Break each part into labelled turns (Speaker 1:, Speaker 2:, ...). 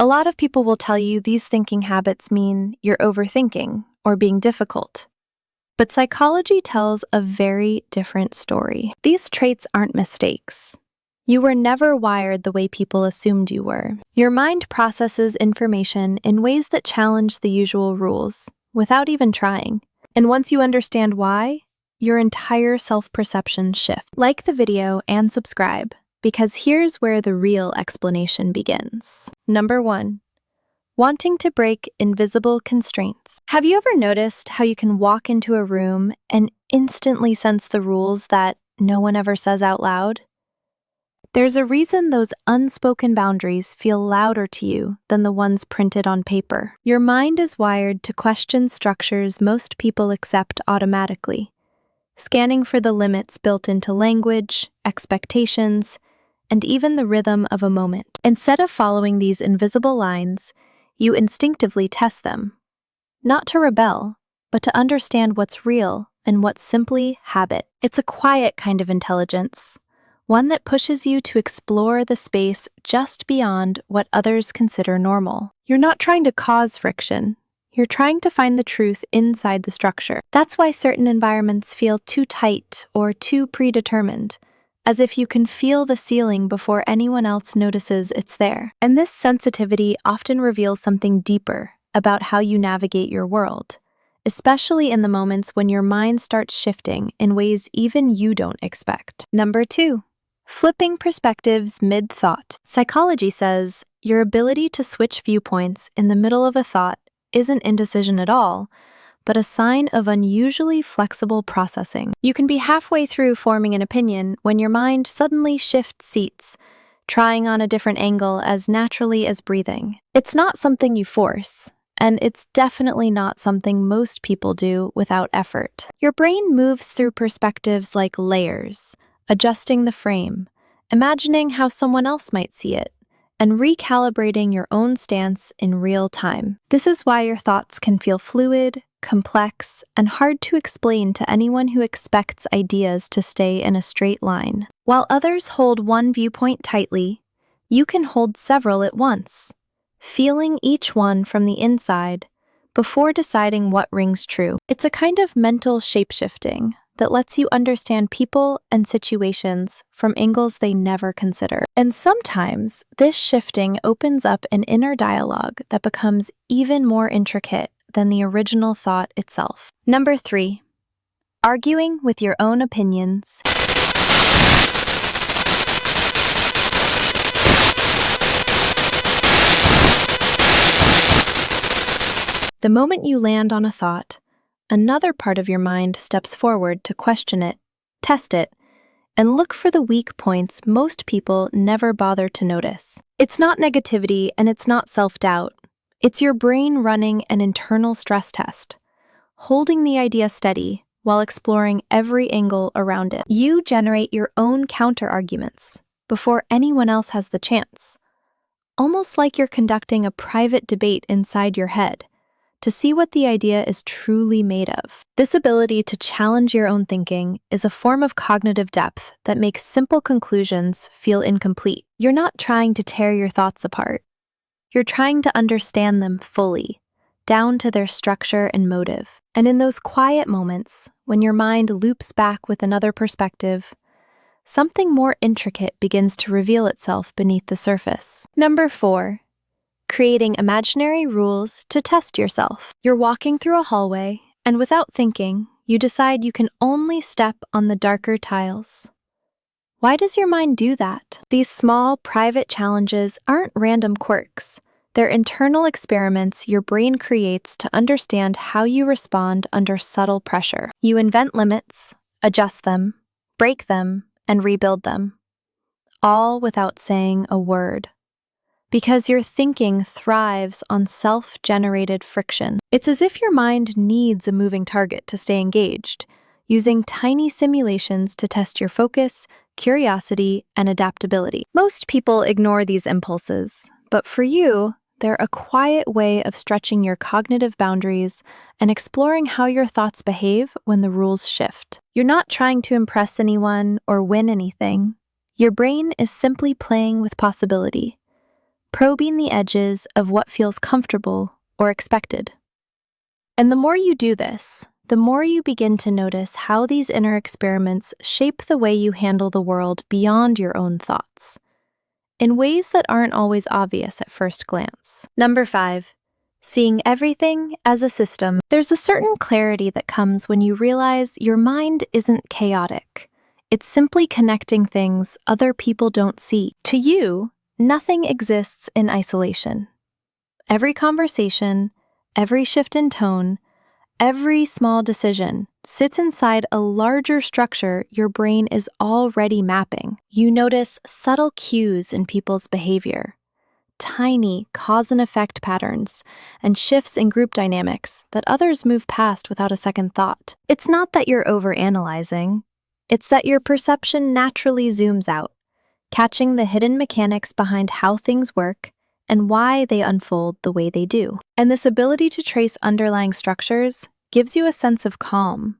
Speaker 1: A lot of people will tell you these thinking habits mean you're overthinking or being difficult. But psychology tells a very different story. These traits aren't mistakes. You were never wired the way people assumed you were. Your mind processes information in ways that challenge the usual rules, without even trying. And once you understand why, your entire self-perception shifts. Like the video and subscribe, because here's where the real explanation begins. Number 1. Wanting to break invisible constraints. Have you ever noticed how you can walk into a room and instantly sense the rules that no one ever says out loud? There's a reason those unspoken boundaries feel louder to you than the ones printed on paper. Your mind is wired to question structures most people accept automatically, scanning for the limits built into language, expectations, and even the rhythm of a moment. Instead of following these invisible lines, you instinctively test them, not to rebel, but to understand what's real and what's simply habit. It's a quiet kind of intelligence, one that pushes you to explore the space just beyond what others consider normal. You're not trying to cause friction. You're trying to find the truth inside the structure. That's why certain environments feel too tight or too predetermined, as if you can feel the ceiling before anyone else notices it's there. And this sensitivity often reveals something deeper about how you navigate your world, especially in the moments when your mind starts shifting in ways even you don't expect. Number 2. Flipping perspectives mid-thought. Psychology says your ability to switch viewpoints in the middle of a thought isn't indecision at all, but a sign of unusually flexible processing. You can be halfway through forming an opinion when your mind suddenly shifts seats, trying on a different angle as naturally as breathing. It's not something you force, and it's definitely not something most people do without effort. Your brain moves through perspectives like layers, adjusting the frame, imagining how someone else might see it, and recalibrating your own stance in real time. This is why your thoughts can feel fluid, complex, and hard to explain to anyone who expects ideas to stay in a straight line. While others hold one viewpoint tightly, you can hold several at once, feeling each one from the inside before deciding what rings true. It's a kind of mental shapeshifting that lets you understand people and situations from angles they never consider. And sometimes this shifting opens up an inner dialogue that becomes even more intricate than the original thought itself. Number 3. Arguing with your own opinions. The moment you land on a thought, another part of your mind steps forward to question it, test it, and look for the weak points most people never bother to notice. It's not negativity and it's not self-doubt. It's your brain running an internal stress test, holding the idea steady while exploring every angle around it. You generate your own counter-arguments before anyone else has the chance, almost like you're conducting a private debate inside your head to see what the idea is truly made of. This ability to challenge your own thinking is a form of cognitive depth that makes simple conclusions feel incomplete. You're not trying to tear your thoughts apart. You're trying to understand them fully, down to their structure and motive. And in those quiet moments, when your mind loops back with another perspective, something more intricate begins to reveal itself beneath the surface. Number 4. Creating imaginary rules to test yourself. You're walking through a hallway, and without thinking, you decide you can only step on the darker tiles. Why does your mind do that? These small, private challenges aren't random quirks. They're internal experiments your brain creates to understand how you respond under subtle pressure. You invent limits, adjust them, break them, and rebuild them, all without saying a word. Because your thinking thrives on self-generated friction. It's as if your mind needs a moving target to stay engaged, using tiny simulations to test your focus, curiosity, and adaptability. Most people ignore these impulses, but for you, they're a quiet way of stretching your cognitive boundaries and exploring how your thoughts behave when the rules shift. You're not trying to impress anyone or win anything. Your brain is simply playing with possibility, probing the edges of what feels comfortable or expected. And the more you do this, the more you begin to notice how these inner experiments shape the way you handle the world beyond your own thoughts, in ways that aren't always obvious at first glance. Number 5, seeing everything as a system. There's a certain clarity that comes when you realize your mind isn't chaotic. It's simply connecting things other people don't see. To you, nothing exists in isolation. Every conversation, every shift in tone, every small decision sits inside a larger structure your brain is already mapping. You notice subtle cues in people's behavior, tiny cause and effect patterns, and shifts in group dynamics that others move past without a second thought. It's not that you're overanalyzing, it's that your perception naturally zooms out, catching the hidden mechanics behind how things work and why they unfold the way they do. And this ability to trace underlying structures gives you a sense of calm,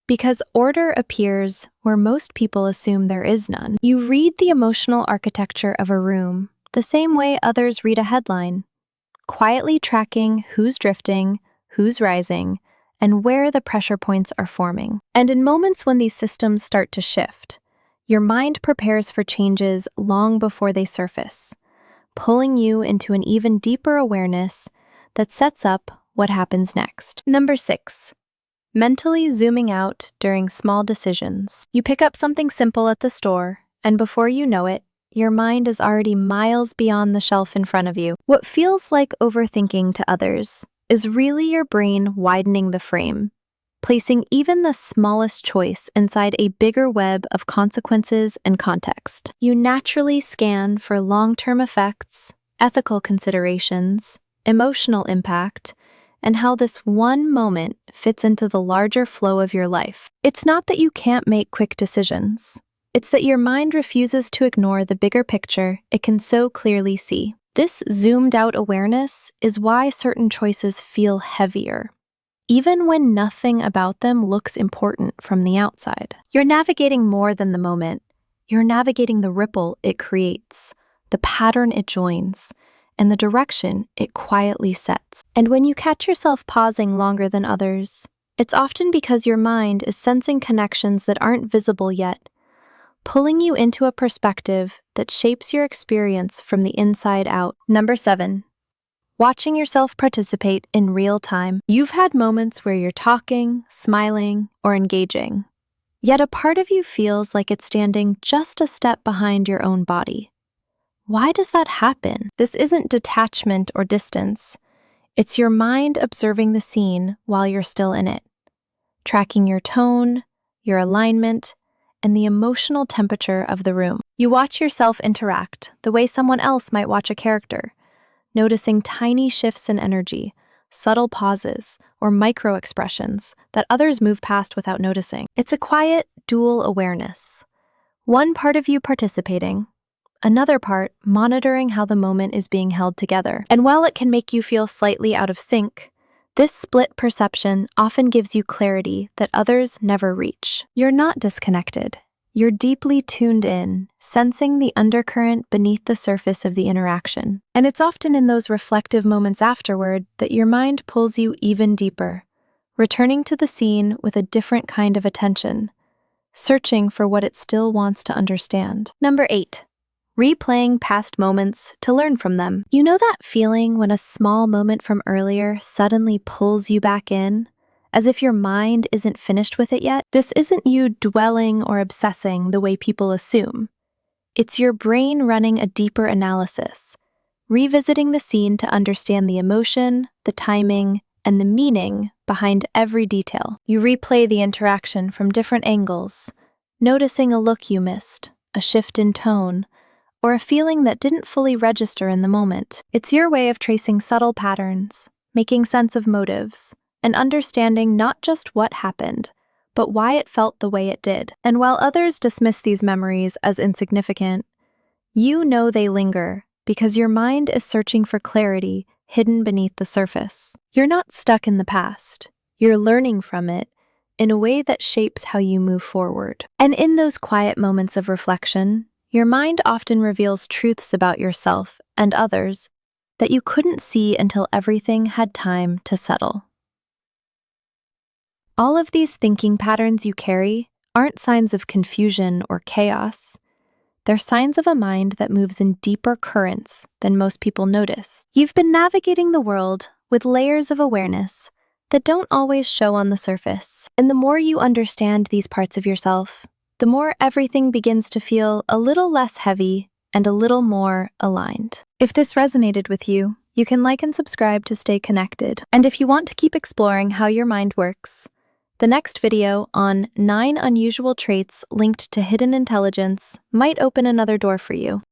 Speaker 1: because order appears where most people assume there is none. You read the emotional architecture of a room the same way others read a headline, quietly tracking who's drifting, who's rising, and where the pressure points are forming. And in moments when these systems start to shift, your mind prepares for changes long before they surface, pulling you into an even deeper awareness that sets up what happens next. Number 6, mentally zooming out during small decisions. You pick up something simple at the store, and before you know it, your mind is already miles beyond the shelf in front of you. What feels like overthinking to others is really your brain widening the frame, placing even the smallest choice inside a bigger web of consequences and context. You naturally scan for long-term effects, ethical considerations, emotional impact, and how this one moment fits into the larger flow of your life. It's not that you can't make quick decisions. It's that your mind refuses to ignore the bigger picture it can so clearly see. This zoomed-out awareness is why certain choices feel heavier, even when nothing about them looks important from the outside. You're navigating more than the moment. You're navigating the ripple it creates, the pattern it joins, and the direction it quietly sets. And when you catch yourself pausing longer than others, it's often because your mind is sensing connections that aren't visible yet, pulling you into a perspective that shapes your experience from the inside out. Number 7, watching yourself participate in real time. You've had moments where you're talking, smiling, or engaging, yet a part of you feels like it's standing just a step behind your own body. Why does that happen? This isn't detachment or distance. It's your mind observing the scene while you're still in it, tracking your tone, your alignment, and the emotional temperature of the room. You watch yourself interact the way someone else might watch a character, noticing tiny shifts in energy, subtle pauses, or micro-expressions that others move past without noticing. It's a quiet, dual awareness. One part of you participating, another part monitoring how the moment is being held together. And while it can make you feel slightly out of sync, this split perception often gives you clarity that others never reach. You're not disconnected. You're deeply tuned in, sensing the undercurrent beneath the surface of the interaction. And it's often in those reflective moments afterward that your mind pulls you even deeper, returning to the scene with a different kind of attention, searching for what it still wants to understand. Number 8, replaying past moments to learn from them. You know that feeling when a small moment from earlier suddenly pulls you back in, as if your mind isn't finished with it yet? This isn't you dwelling or obsessing the way people assume. It's your brain running a deeper analysis, revisiting the scene to understand the emotion, the timing, and the meaning behind every detail. You replay the interaction from different angles, noticing a look you missed, a shift in tone, or a feeling that didn't fully register in the moment. It's your way of tracing subtle patterns, making sense of motives, and understanding not just what happened, but why it felt the way it did. And while others dismiss these memories as insignificant, you know they linger because your mind is searching for clarity hidden beneath the surface. You're not stuck in the past. You're learning from it in a way that shapes how you move forward. And in those quiet moments of reflection, Your mind often reveals truths about yourself and others that you couldn't see until everything had time to settle. All of these thinking patterns you carry aren't signs of confusion or chaos. They're signs of a mind that moves in deeper currents than most people notice. You've been navigating the world with layers of awareness that don't always show on the surface. And the more you understand these parts of yourself, the more everything begins to feel a little less heavy and a little more aligned. If this resonated with you, you can like and subscribe to stay connected. And if you want to keep exploring how your mind works, the next video on 9 unusual traits linked to hidden intelligence might open another door for you.